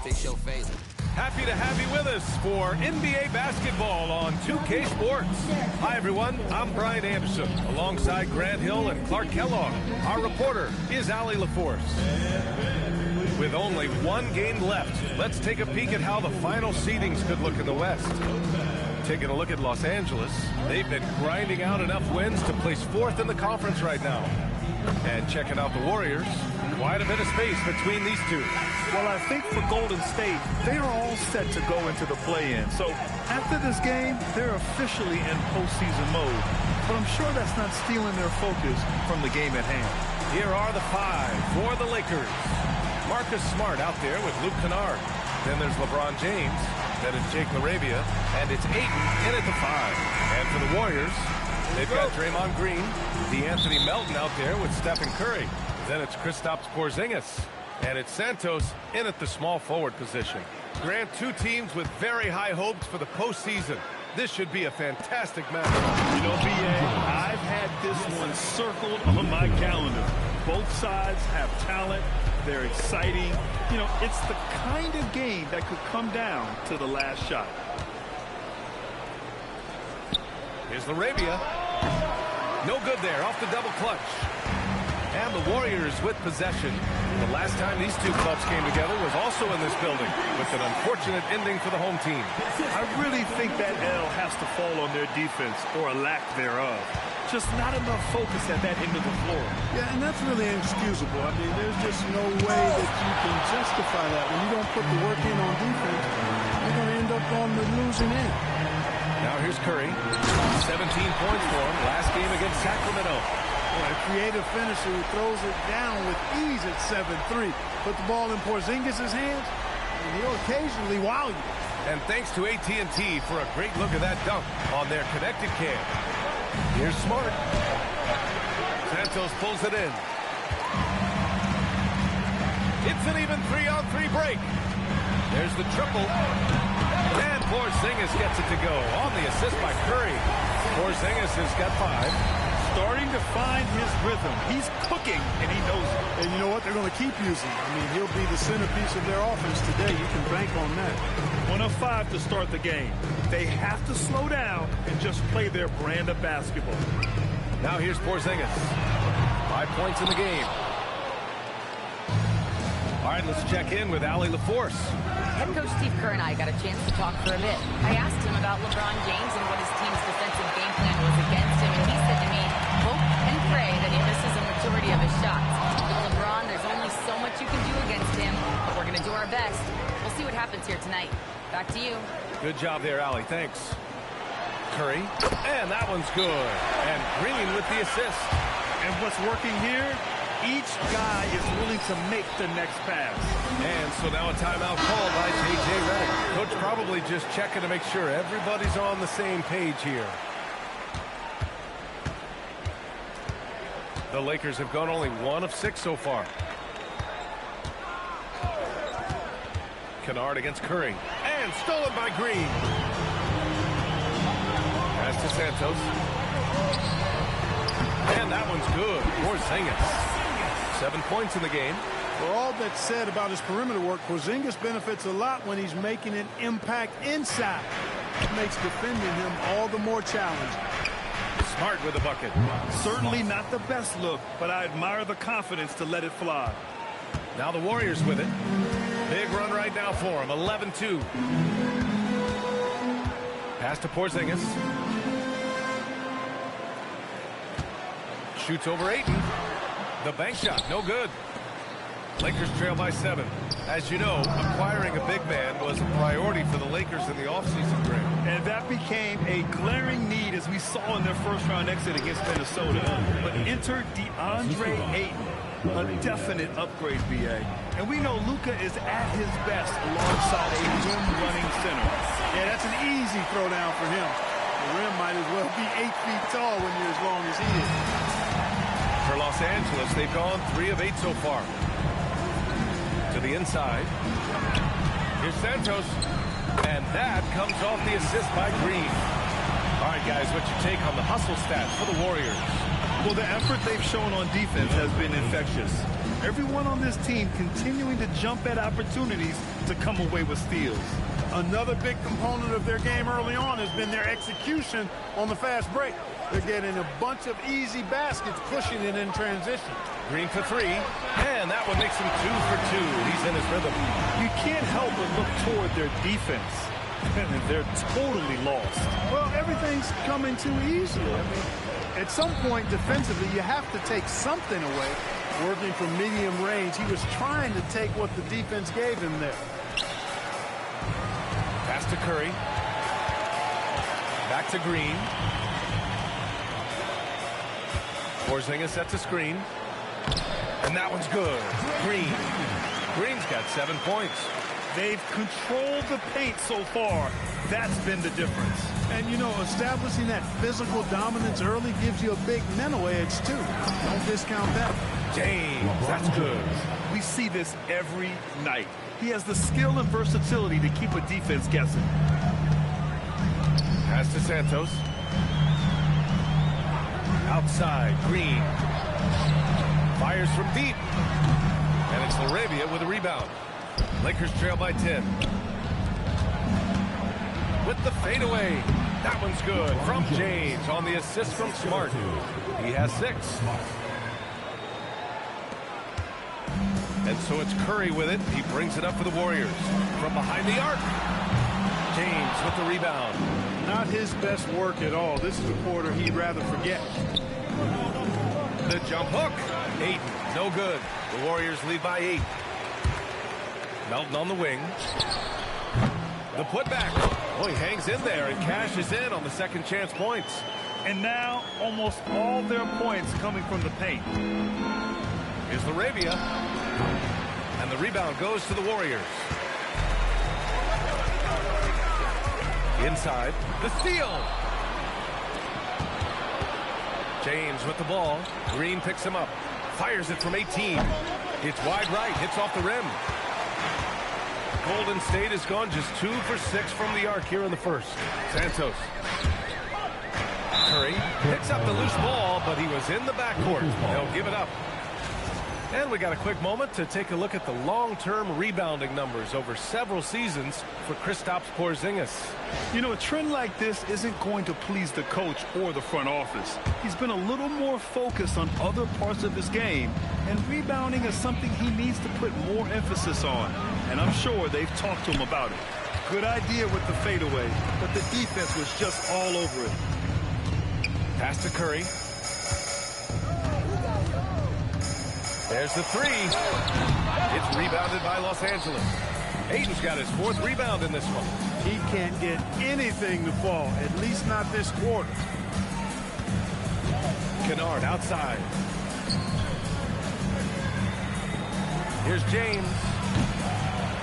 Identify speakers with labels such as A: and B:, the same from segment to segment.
A: Happy to have you with us for NBA basketball on 2K Sports. Hi, everyone. I'm Brian Anderson, alongside Grant Hill and Clark Kellogg. Our reporter is Allie LaForce. With only one game left, let's take a peek at how the final seedings could look in the West. Taking a look at Los Angeles, they've been grinding out enough wins to place fourth in the conference right now. And checking out the Warriors, quite a bit of space between these two.
B: Well, I think for Golden State, they are all set to go into the play-in. So after this game, they're officially in postseason mode. But I'm sure that's not stealing their focus from the game at hand.
A: Here are the five for the Lakers. Marcus Smart out there with Luke Kennard. Then there's LeBron James. Then it's Jake LaRavia. And it's Ayton in at the five. And for the Warriors, they've got Draymond Green, DeAnthony Melton out there with Stephen Curry. Then it's Kristaps Porzingis. And it's Santos in at the small forward position. Grant, two teams with very high hopes for the postseason. This should be a fantastic match.
B: You know, B.A., I've had this one circled on my calendar. Both sides have talent. They're exciting. You know, it's the kind of game that could come down to the last shot.
A: Here's LaRavia. No good there, off the double clutch. And the Warriors with possession. The last time these two clubs came together was also in this building, with an unfortunate ending for the home team.
B: I really think that L has to fall on their defense, or a lack thereof. Just not enough focus at that end of the floor.
C: Yeah, and that's really inexcusable. I mean, there's just no way that you can justify that. When you don't put the work in on defense, you're going to end up on the losing end.
A: Now here's Curry. 17 points for him last game against Sacramento.
C: A creative finisher who throws it down with ease at 7-3. Put the ball in Porzingis' hands, and he'll occasionally wow you.
A: And thanks to AT&T for a great look at that dunk on their connected cam. Here's Smart. Santos pulls it in. It's an even 3-on-3 break. There's the triple. And Porzingis gets it to go on the assist by Curry. Porzingis has got 5.
B: Starting to find his rhythm. He's cooking, and he knows it.
C: And you know what? They're going to keep using. I mean, he'll be the centerpiece of their offense today. You can bank on that.
B: 1 of 5 to start the game. They have to slow down and just play their brand of basketball.
A: Now here's Porzingis. 5 points in the game. All right, let's check in with Allie LaForce.
D: Head coach Steve Kerr and I got a chance to talk for a bit. I asked him about LeBron James and what his team's defensive game plan was against him, and he said to me, hope and pray that he misses a majority of his shots. With LeBron, there's only so much you can do against him, but we're going to do our best. We'll see what happens here tonight. Back to you.
A: Good job there, Allie. Thanks. Curry. And that one's good. And Green with the assist.
B: And what's working here? Each guy is willing to make the next pass.
A: And so now a timeout called by J.J. Redick. Coach probably just checking to make sure everybody's on the same page here. The Lakers have gone only 1 of 6 so far. Kennard against Curry. And stolen by Green. Pass to Santos. And that one's good. Porzingis. 7 points in the game.
C: For all that's said about his perimeter work, Porzingis benefits a lot when he's making an impact inside. It makes defending him all the more challenging.
A: Smart with the bucket.
B: Certainly not the best look, but I admire the confidence to let it fly.
A: Now the Warriors with it. Big run right now for him. 11-2. Pass to Porzingis. Shoots over Ayton. The bank shot, no good. Lakers trail by 7. As you know, acquiring a big man was a priority for the Lakers in the offseason, Grant.
B: And that became a glaring need, as we saw in their first-round exit against Minnesota. But enter DeAndre Ayton, a definite upgrade, B.A. And we know Luka is at his best alongside a rim-running center.
C: Yeah, that's an easy throwdown for him. The rim might as well be 8 feet tall when you're as long as he is.
A: For Los Angeles, they've gone 3 of 8 so far. To the inside. Here's Santos. And that comes off the assist by Green. All right, guys, what's your take on the hustle stats for the Warriors?
B: Well, the effort they've shown on defense has been infectious. Everyone on this team continuing to jump at opportunities to come away with steals.
C: Another big component of their game early on has been their execution on the fast break. They're getting a bunch of easy baskets, pushing it in transition.
A: Green for three, and that one makes him 2 for 2. He's in his rhythm.
B: You can't help but look toward their defense. They're totally lost.
C: Well, everything's coming too easy. I mean, at some point defensively, you have to take something away. Working from medium range, he was trying to take what the defense gave him there.
A: Pass to Curry. Back to Green. Porzingis sets a screen. And that one's good. Green. Green's got 7 points.
B: They've controlled the paint so far. That's been the difference.
C: And, you know, establishing that physical dominance early gives you a big mental edge, too. Don't discount that.
A: James, that's good.
B: We see this every night. He has the skill and versatility to keep a defense guessing.
A: Pass to Santos. Outside, Green. Fires from deep. And it's LaRavia with a rebound. Lakers trail by 10. With the fadeaway. That one's good from James on the assist from Smart. He has 6. And so it's Curry with it. He brings it up for the Warriors. From behind the arc. James with the rebound.
C: Not his best work at all. This is a quarter he'd rather forget.
A: The jump hook. Ayton, no good. The Warriors lead by 8. Melton on the wing. The putback. Oh, he hangs in there and cashes in on the second chance points.
B: And now almost all their points coming from the paint.
A: Here's LaRavia. And the rebound goes to the Warriors. Inside. The steal. James with the ball. Green picks him up. Fires it from 18. It's wide right. Hits off the rim. Golden State has gone just 2 for 6 from the arc here in the first. Santos. Curry picks up the loose ball, but he was in the backcourt. They'll give it up. And we got a quick moment to take a look at the long-term rebounding numbers over several seasons for Kristaps Porzingis.
B: You know, a trend like this isn't going to please the coach or the front office. He's been a little more focused on other parts of his game, and rebounding is something he needs to put more emphasis on. And I'm sure they've talked to him about it. Good idea with the fadeaway, but the defense was just all over it.
A: Pass to Curry. There's the three. It's rebounded by Los Angeles. Ayton's got his 4th rebound in this one.
C: He can't get anything to fall, at least not this quarter.
A: Kennard outside. Here's James.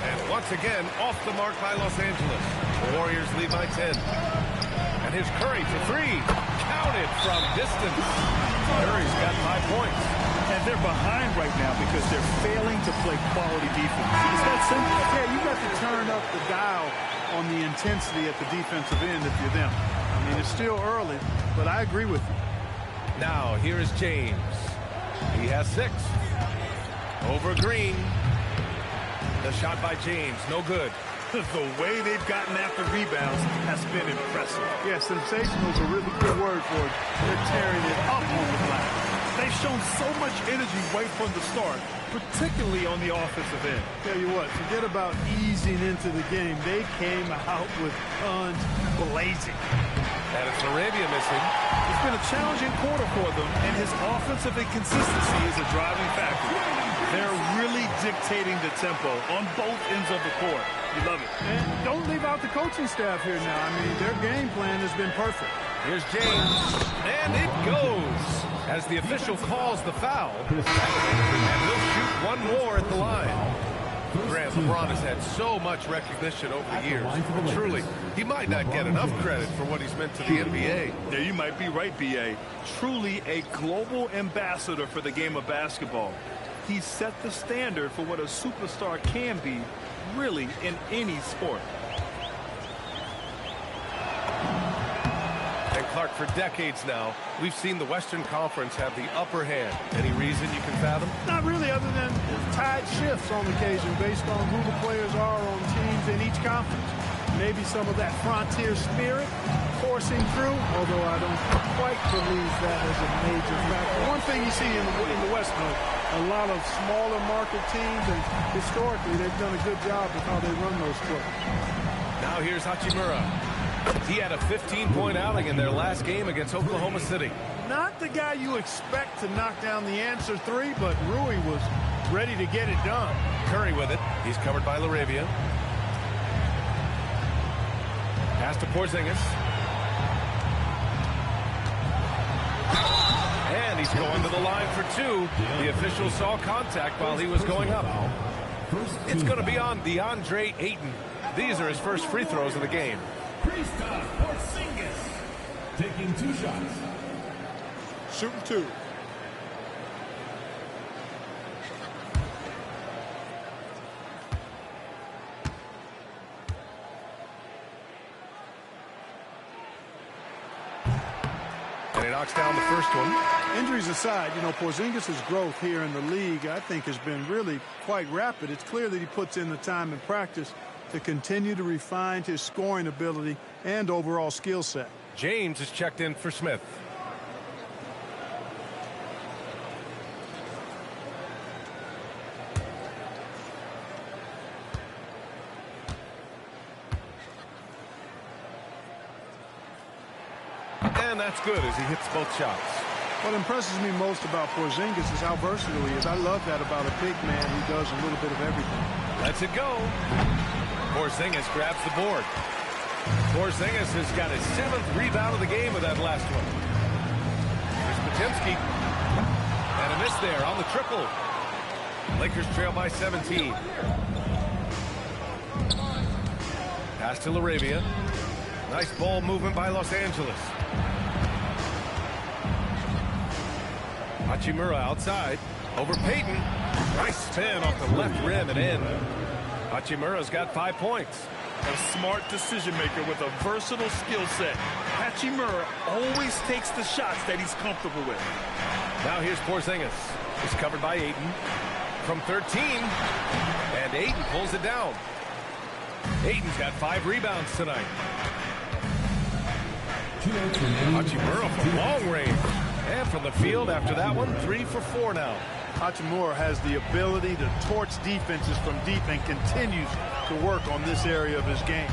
A: And once again, off the mark by Los Angeles. The Warriors lead by 10. And here's Curry for 3. Counted from distance. Curry's got 5 points.
B: And they're behind right now because they're failing to play quality defense. It's that simple.
C: Yeah, you got to turn up the dial on the intensity at the defensive end if you're them. I mean, it's still early, but I agree with you.
A: Now, here is James. He has 6. Over Green. The shot by James, no good.
B: The way they've gotten after rebounds has been impressive.
C: Yeah, sensational is a really good word for it. They're tearing it up on the glass.
B: They've shown so much energy right from the start, particularly on the offensive end.
C: Tell you what, forget about easing into the game. They came out with guns blazing.
A: And it's LaRavia missing.
B: It's been a challenging quarter for them, and his offensive inconsistency is a driving factor. They're really dictating the tempo on both ends of the court. You love it.
C: And don't leave out the coaching staff here now. I mean, their game plan has been perfect.
A: Here's James. And it goes. As the official calls the foul. And he'll shoot one more at the line. Grant, LeBron has had so much recognition over the years. Truly, he might not get enough credit for what he's meant to the NBA.
B: Yeah, you might be right, B.A. Truly a global ambassador for the game of basketball. He set the standard for what a superstar can be, really, in any sport.
A: And Clark, for decades now, we've seen the Western Conference have the upper hand. Any reason you can fathom?
C: Not really, other than tide shifts on occasion based on who the players are on teams in each conference. Maybe some of that frontier spirit forcing through, although I don't quite believe that as a major factor. One thing you see in the West Coast, a lot of smaller market teams, and historically they've done a good job of how they run those clubs.
A: Now here's Hachimura. He had a 15-point outing in their last game against Oklahoma City.
C: Not the guy you expect to knock down the answer three, but Rui was ready to get it done.
A: Curry with it. He's covered by LaRavia. Pass to Porzingis. And he's going to the line for two. The official saw contact while he was going up. It's going to be on DeAndre Ayton. These are his first free throws of the game.
E: Kristaps Porzingis taking 2 shots.
C: Shooting 2.
A: And he knocks down the first one.
C: Injuries aside, you know, Porzingis' growth here in the league, I think, has been really quite rapid. It's clear that he puts in the time in practice to continue to refine his scoring ability and overall skill set.
A: James is checked in for Smith. And that's good as he hits both shots.
C: What impresses me most about Porzingis is how versatile he is. I love that about a big man who does a little bit of everything.
A: Lets it go. Porzingis grabs the board. Porzingis has got his 7th rebound of the game with that last one. Here's Podziemski. And a miss there on the triple. Lakers trail by 17. Pass to LaRavia. Nice ball movement by Los Angeles. Hachimura outside. Over Payton. Nice spin off the left rim and in. Hachimura's got 5 points.
B: A smart decision maker with a versatile skill set. Hachimura always takes the shots that he's comfortable with.
A: Now here's Porzingis. He's covered by Ayton. From 13. And Ayton pulls it down. Ayton's got 5 rebounds tonight. Hachimura from long range. And from the field after that one, 3 for 4 now.
C: Hachimura has the ability to torch defenses from deep and continues to work on this area of his game.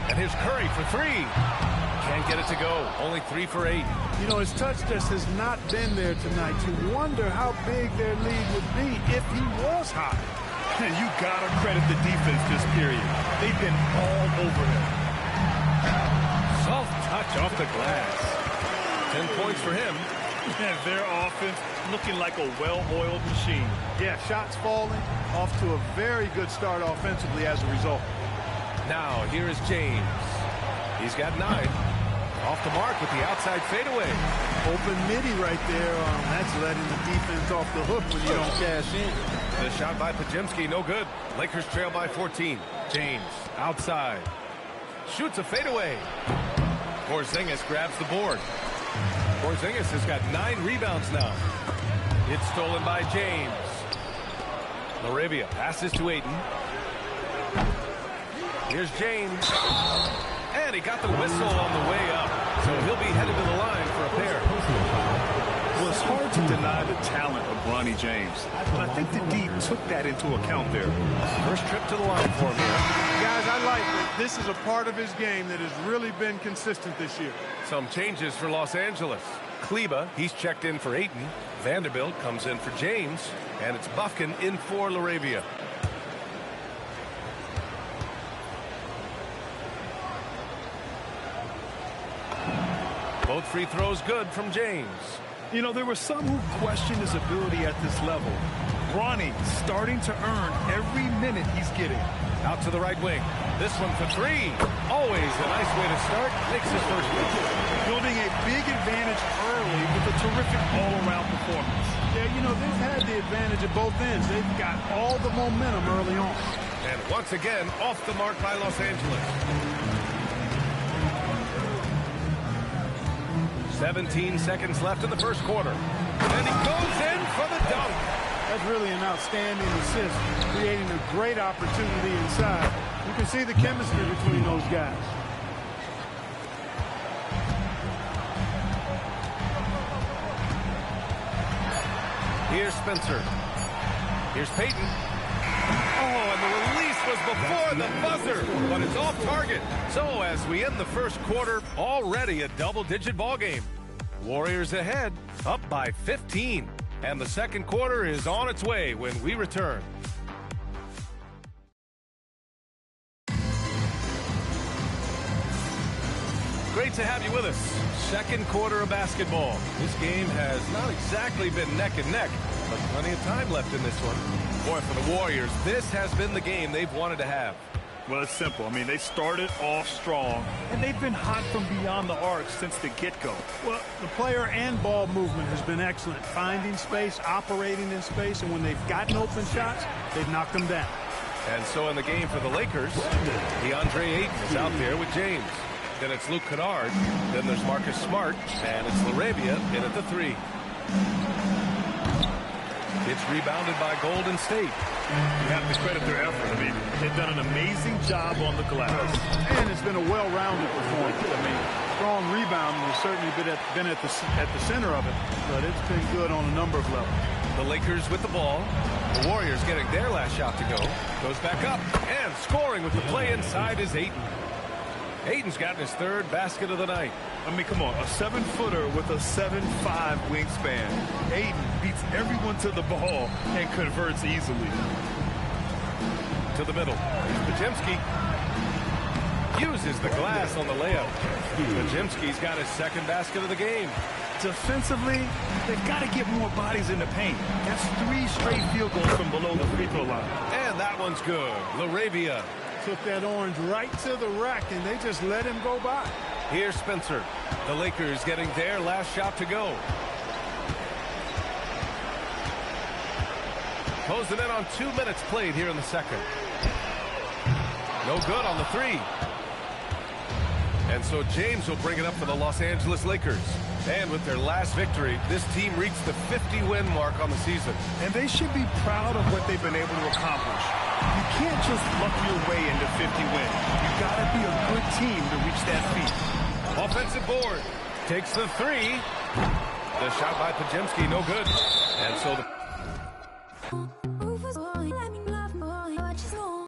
A: And here's Curry for 3. Can't get it to go. Only 3 for 8.
C: You know, his touch just has not been there tonight. You wonder how big their lead would be if he was hot.
B: You got to credit the defense this period. They've been all over him.
A: Soft touch off the glass. 10 points for him.
B: And their offense looking like a well-oiled machine.
C: Yeah, shots falling, off to a very good start offensively as a result.
A: Now, here is James. He's got 9. Off the mark with the outside fadeaway.
C: Open midi right there. That's letting the defense off the hook when you don't cash in.
A: The shot by Podziemski, no good. Lakers trail by 14. James, outside. Shoots a fadeaway. Porzingis grabs the board. Porzingis has got 9 rebounds now. It's stolen by James. LaRavia passes to Ayton. Here's James. And he got the whistle on the way up. So he'll be headed to the line for a pair.
B: Well, it's hard to deny the talent of Bronny James. But I think the D took that into account there.
A: First trip to the line for him here.
C: Guys, I like it. This is a part of his game that has really been consistent this year.
A: Some changes for Los Angeles. Kleba, he's checked in for Ayton. Vanderbilt comes in for James. And it's Bufkin in for LaRavia. Both free throws good from James.
B: You know, there were some who questioned his ability at this level. Bronny starting to earn every minute he's getting.
A: Out to the right wing. This one for 3. Always a nice way to start. Makes his first one.
B: Building a big advantage early with a terrific all-around performance.
C: Yeah, you know, they've had the advantage at both ends. They've got all the momentum early on.
A: And once again, off the mark by Los Angeles. 17 seconds left in the first quarter. And he goes in for the dunk.
C: That's really an outstanding assist, creating a great opportunity inside. You can see the chemistry between those guys.
A: Here's Spencer. Here's Payton. Oh, and the release was before the buzzer, but it's off target. So as we end the first quarter, already a double-digit ball game. Warriors ahead, up by 15. And the second quarter is on its way when we return. Great to have you with us. Second quarter of basketball. This game has not exactly been neck and neck, but plenty of time left in this one. Boy, for the Warriors, this has been the game they've wanted to have.
B: Well, it's simple. I mean, they started off strong, and they've been hot from beyond the arc since the get-go.
C: Well, the player and ball movement has been excellent. Finding space, operating in space, and when they've gotten open shots, they've knocked them down.
A: And so in the game for the Lakers, DeAndre Ayton is out there with James. Then it's Luke Kennard. Then there's Marcus Smart, and it's LaRavia in at the 3. It's rebounded by Golden State.
B: You have to credit their effort. I mean, they've done an amazing job on the glass.
C: And it's been a well-rounded performance. I mean, strong rebounding has certainly been at the center of it, but it's been good on a number of levels.
A: The Lakers with the ball. The Warriors getting their last shot to go. Goes back up and scoring with the play inside is Ayton. Ayton's gotten his third basket of the night.
B: I mean, come on, a 7-footer with a 7'5" wingspan. Ayton beats everyone to the ball and converts easily.
A: To the middle. Podziemski uses the glass on the layup. Podziemski's got his second basket of the game.
B: Defensively, they've got to get more bodies in the paint. That's 3 straight field goals from below the free throw line.
A: And that one's good. LaRavia
C: took that orange right to the rack, and they just let him go by.
A: Here's Spencer. The Lakers getting their last shot to go. Closing in on 2 minutes played here in the second. No good on the 3. And so James will bring it up for the Los Angeles Lakers. And with their last victory, this team reached the 50-win mark on the season.
B: And they should be proud of what they've been able to accomplish. You can't just luck your way into 50 wins. You got to be a good team to reach that feat.
A: Offensive board. Takes the 3. The shot by Podziemski, no good. And so the